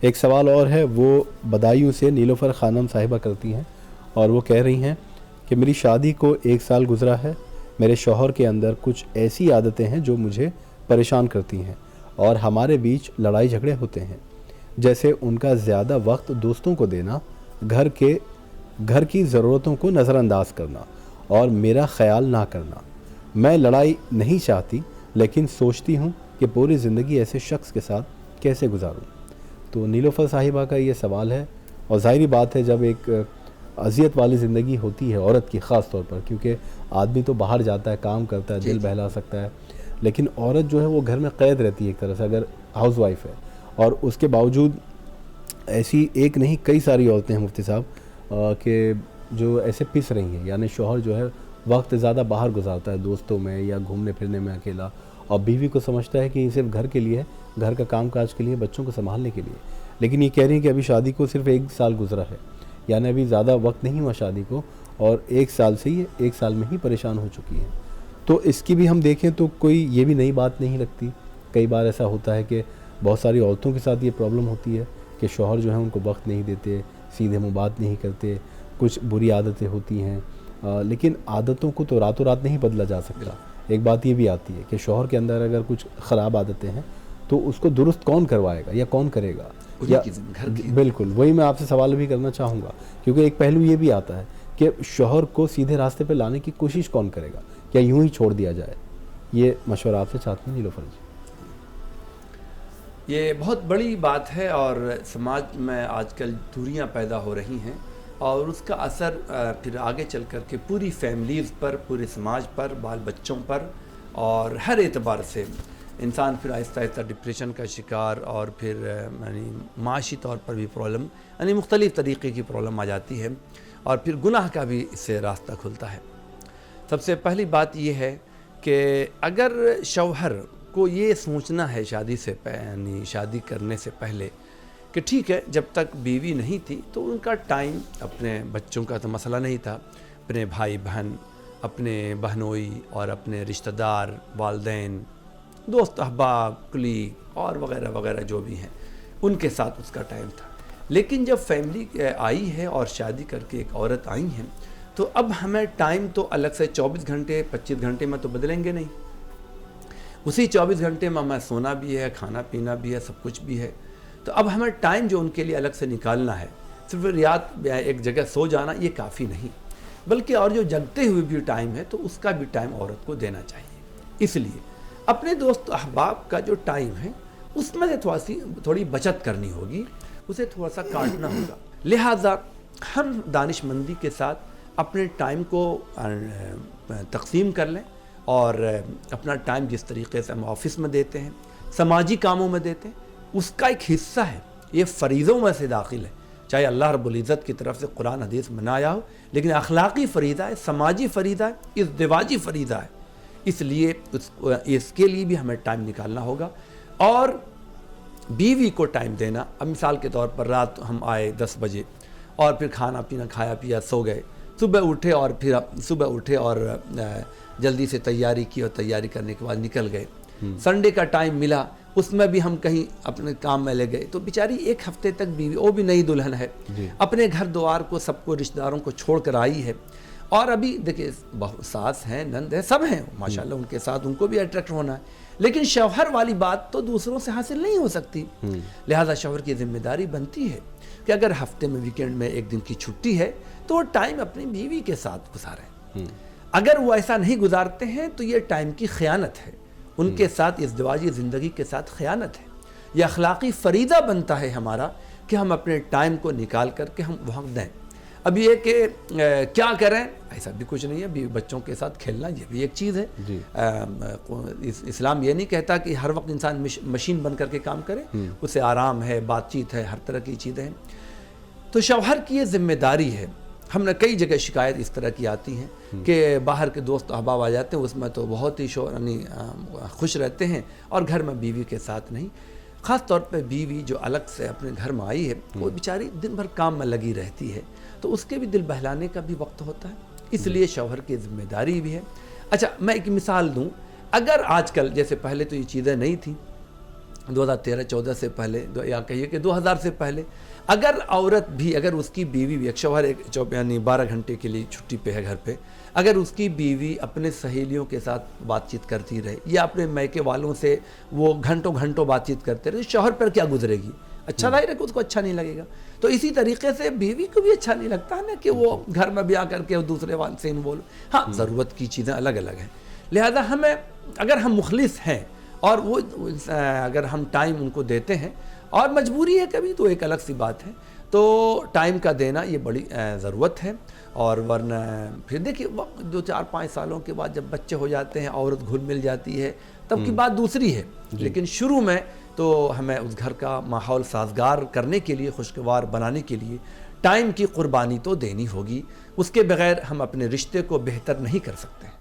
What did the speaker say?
ایک سوال اور ہے، وہ بدایوں سے نیلوفر خانم صاحبہ کرتی ہیں اور وہ کہہ رہی ہیں کہ میری شادی کو 1 سال گزرا ہے، میرے شوہر کے اندر کچھ ایسی عادتیں ہیں جو مجھے پریشان کرتی ہیں اور ہمارے بیچ لڑائی جھگڑے ہوتے ہیں، جیسے ان کا زیادہ وقت دوستوں کو دینا، گھر کی ضرورتوں کو نظر انداز کرنا اور میرا خیال نہ کرنا۔ میں لڑائی نہیں چاہتی لیکن سوچتی ہوں کہ پوری زندگی ایسے شخص کے ساتھ کیسے گزاروں۔ تو نیلوفر صاحبہ کا یہ سوال ہے، اور ظاہری بات ہے جب ایک اذیت والی زندگی ہوتی ہے عورت کی خاص طور پر، کیونکہ آدمی تو باہر جاتا ہے، کام کرتا ہے، دل بہلا سکتا ہے، لیکن عورت جو ہے وہ گھر میں قید رہتی ہے ایک طرح سے اگر ہاؤس وائف ہے، اور اس کے باوجود ایسی ایک نہیں کئی ساری عورتیں ہیں مفتی صاحب کہ جو ایسے پس رہی ہیں، یعنی شوہر جو ہے وقت زیادہ باہر گزارتا ہے دوستوں میں یا گھومنے پھرنے میں اکیلا، اور بیوی کو سمجھتا ہے کہ یہ صرف گھر کے لیے ہے، گھر کا کام کاج کے لیے، بچوں کو سنبھالنے کے لیے، لیکن یہ کہہ رہی ہیں کہ ابھی شادی کو صرف 1 سال گزرا ہے، یعنی ابھی زیادہ وقت نہیں ہوا شادی کو، اور 1 سال سے یہ 1 سال میں ہی پریشان ہو چکی ہیں۔ تو اس کی بھی ہم دیکھیں تو کوئی یہ بھی نئی بات نہیں لگتی۔ کئی بار ایسا ہوتا ہے کہ بہت ساری عورتوں کے ساتھ یہ پرابلم ہوتی ہے کہ شوہر جو ہے ان کو وقت نہیں دیتے، سیدھے منہ بات نہیں کرتے، کچھ بری عادتیں ہوتی ہیں، لیکن عادتوں کو تو راتوں رات نہیں بدلا جا سکتا۔ ایک بات یہ بھی آتی ہے کہ شوہر کے اندر اگر کچھ خراب عادتیں ہیں تو اس کو درست کون کروائے گا یا کون کرے گا؟ بالکل وہی میں آپ سے سوال بھی کرنا چاہوں گا، کیونکہ ایک پہلو یہ بھی آتا ہے کہ شوہر کو سیدھے راستے پہ لانے کی کوشش کون کرے گا، کیا یوں ہی چھوڑ دیا جائے؟ یہ مشورہ آپ سے چاہتے ہیں نیلوفر جی۔ یہ بہت بڑی بات ہے، اور سماج میں آج کل دوریاں پیدا ہو رہی ہیں، اور اس کا اثر پھر آگے چل کر کے پوری فیملیز پر، پورے سماج پر، بال بچوں پر، اور ہر اعتبار سے انسان پھر آہستہ آہستہ ڈپریشن کا شکار، اور پھر یعنی معاشی طور پر بھی پرابلم، یعنی مختلف طریقے کی پرابلم آ جاتی ہے، اور پھر گناہ کا بھی اس سے راستہ کھلتا ہے۔ سب سے پہلی بات یہ ہے کہ اگر شوہر کو یہ سوچنا ہے شادی سے یعنی شادی کرنے سے پہلے کہ ٹھیک ہے جب تک بیوی نہیں تھی تو ان کا ٹائم، اپنے بچوں کا تو مسئلہ نہیں تھا، اپنے بھائی بہن، اپنے بہنوئی اور اپنے رشتہ دار، والدین، دوست احباب، کلیگ اور وغیرہ وغیرہ جو بھی ہیں، ان کے ساتھ اس کا ٹائم تھا۔ لیکن جب فیملی آئی ہے اور شادی کر کے ایک عورت آئی ہیں، تو اب ہمیں ٹائم تو الگ سے 24 گھنٹے 25 گھنٹے میں تو بدلیں گے نہیں، اسی 24 گھنٹے میں ہمیں سونا بھی ہے، کھانا پینا بھی ہے، سب کچھ بھی ہے۔ تو اب ہمیں ٹائم جو ان کے لیے الگ سے نکالنا ہے، صرف رات ایک جگہ سو جانا یہ کافی نہیں، بلکہ اور جو جگتے ہوئے بھی ٹائم ہے تو اس کا بھی ٹائم عورت کو دینا چاہیے۔ اس لیے اپنے دوست احباب کا جو ٹائم ہے اس میں سے تھوڑی بچت کرنی ہوگی، اسے تھوڑا سا کاٹنا ہوگا۔ لہٰذا ہم دانش مندی کے ساتھ اپنے ٹائم کو تقسیم کر لیں، اور اپنا ٹائم جس طریقے سے ہم آفس میں دیتے ہیں، سماجی کاموں میں دیتے ہیں، اس کا ایک حصہ ہے، یہ فریضوں میں سے داخل ہے، چاہے اللہ رب العزت کی طرف سے قرآن حدیث میں نہ آیا ہو، لیکن اخلاقی فریضہ ہے، سماجی فریضہ ہے، ازدواجی فریضہ ہے، اس لیے اس کے لیے بھی ہمیں ٹائم نکالنا ہوگا۔ اور بیوی کو ٹائم دینا، اب مثال کے طور پر رات ہم آئے 10 بجے اور پھر کھانا پینا کھایا پیا سو گئے، صبح اٹھے اور جلدی سے تیاری کی، اور تیاری کرنے کے بعد نکل گئے، سنڈے کا ٹائم ملا اس میں بھی ہم کہیں اپنے کام میں لے گئے، تو بیچاری 1 ہفتے تک بیوی، وہ بھی نئی دلہن ہے، اپنے گھر دوار کو، سب کو، رشتہ داروں کو چھوڑ کر آئی ہے، اور ابھی دیکھیں ساس ہیں، نند ہے، سب ہیں ماشاءاللہ، ان کے ساتھ ان کو بھی اٹریکٹ ہونا ہے، لیکن شوہر والی بات تو دوسروں سے حاصل نہیں ہو سکتی۔ لہذا شوہر کی ذمہ داری بنتی ہے کہ اگر ہفتے میں ویکینڈ میں 1 دن کی چھٹی ہے تو وہ ٹائم اپنی بیوی کے ساتھ گزاریں۔ اگر وہ ایسا نہیں گزارتے ہیں تو یہ ٹائم کی خیانت ہے، ان کے ساتھ ازدواجی زندگی کے ساتھ خیانت ہے۔ یہ اخلاقی فریضہ بنتا ہے ہمارا کہ ہم اپنے ٹائم کو نکال کر کے ہم وقت دیں۔ اب یہ کہ کیا کریں، ایسا بھی کچھ نہیں ہے، بچوں کے ساتھ کھیلنا یہ بھی ایک چیز ہے۔ اسلام یہ نہیں کہتا کہ ہر وقت انسان مشین بن کر کے کام کرے، اسے آرام ہے، بات چیت ہے، ہر طرح کی چیزیں ہیں۔ تو شوہر کی یہ ذمہ داری ہے۔ ہم نے کئی جگہ شکایت اس طرح کی آتی ہیں کہ باہر کے دوست احباب آ جاتے ہیں، اس میں تو بہت ہی خوش رہتے ہیں، اور گھر میں بیوی کے ساتھ نہیں۔ خاص طور پہ بیوی جو الگ سے اپنے گھر میں آئی ہے، وہ بیچاری دن بھر کام میں لگی رہتی ہے، تو اس کے بھی دل بہلانے کا بھی وقت ہوتا ہے، اس لیے شوہر کی ذمہ داری بھی ہے۔ اچھا میں ایک مثال دوں، اگر آج کل جیسے پہلے تو یہ چیزیں نہیں تھیں، 2013-14 سے پہلے یا کہیے کہ 2000 سے پہلے اگر عورت بھی، اگر اس کی بیوی بھی، ایک شوہر یعنی 12 گھنٹے کے لیے چھٹی پہ ہے گھر پہ، اگر اس کی بیوی اپنے سہیلیوں کے ساتھ بات چیت کرتی رہے یا اپنے میکے والوں سے وہ گھنٹوں گھنٹوں بات چیت کرتے رہے، شوہر پر کیا گزرے گی؟ اچھا ظاہر ہے کہ اس کو اچھا نہیں لگے گا. تو اسی طریقے سے بیوی کو بھی اچھا نہیں لگتا ہے نا کہ وہ گھر میں بھی آ کر کے دوسرے وال سے انوالو. ہاں ضرورت کی چیزیں الگ الگ ہیں، لہذا ہمیں اگر ہم مخلص ہیں اور وہ اگر ہم ٹائم ان کو دیتے ہیں، اور مجبوری ہے کبھی تو ایک الگ سی بات ہے، تو ٹائم کا دینا یہ بڑی ضرورت ہے. اور ورنہ پھر دیکھیے وقت 2-4-5 سالوں کے بعد جب بچے ہو جاتے ہیں، عورت گھل مل جاتی ہے، تب کی بات دوسری ہے. لیکن شروع میں تو ہمیں اس گھر کا ماحول سازگار کرنے کے لیے، خوشگوار بنانے کے لیے ٹائم کی قربانی تو دینی ہوگی. اس کے بغیر ہم اپنے رشتے کو بہتر نہیں کر سکتے.